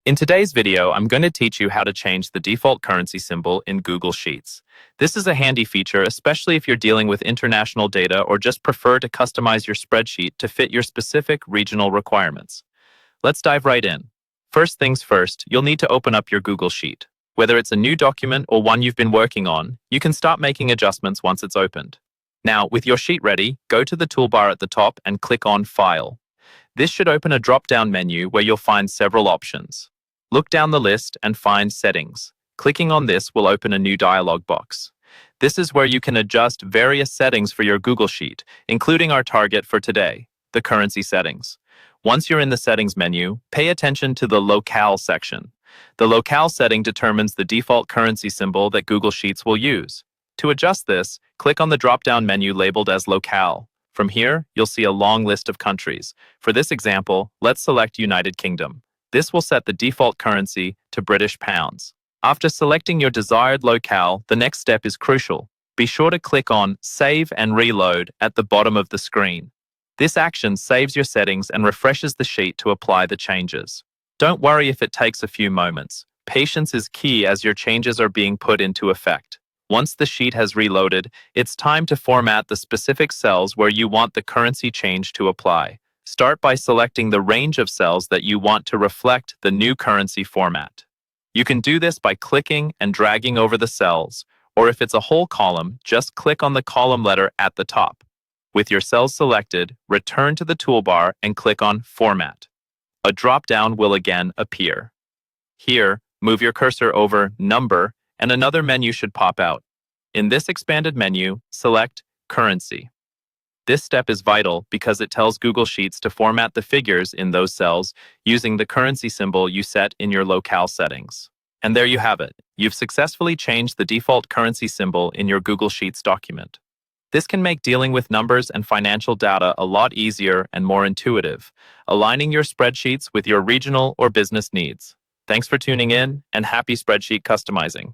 In today's video, I'm going to teach you how to change the default currency symbol in Google Sheets. This is a handy feature, especially if you're dealing with international data or just prefer to customize your spreadsheet to fit your specific regional requirements. Let's dive right in. First things first, you'll need to open up your Google Sheet. Whether it's a new document or one you've been working on, you can start making adjustments once it's opened. Now, with your sheet ready, go to the toolbar at the top and click on File. This should open a drop-down menu where you'll find several options. Look down the list and find Settings. Clicking on this will open a new dialog box. This is where you can adjust various settings for your Google Sheet, including our target for today, the currency settings. Once you're in the Settings menu, pay attention to the Locale section. The Locale setting determines the default currency symbol that Google Sheets will use. To adjust this, click on the drop-down menu labeled as Locale. From here, you'll see a long list of countries. For this example, let's select United Kingdom. This will set the default currency to British pounds. After selecting your desired locale, the next step is crucial. Be sure to click on Save and Reload at the bottom of the screen. This action saves your settings and refreshes the sheet to apply the changes. Don't worry if it takes a few moments. Patience is key as your changes are being put into effect. Once the sheet has reloaded, it's time to format the specific cells where you want the currency change to apply. Start by selecting the range of cells that you want to reflect the new currency format. You can do this by clicking and dragging over the cells, or if it's a whole column, just click on the column letter at the top. With your cells selected, return to the toolbar and click on Format. A drop-down will again appear. Here, move your cursor over Number, and another menu should pop out. In this expanded menu, select Currency. This step is vital because it tells Google Sheets to format the figures in those cells using the currency symbol you set in your locale settings. And there you have it. You've successfully changed the default currency symbol in your Google Sheets document. This can make dealing with numbers and financial data a lot easier and more intuitive, aligning your spreadsheets with your regional or business needs. Thanks for tuning in, and happy spreadsheet customizing.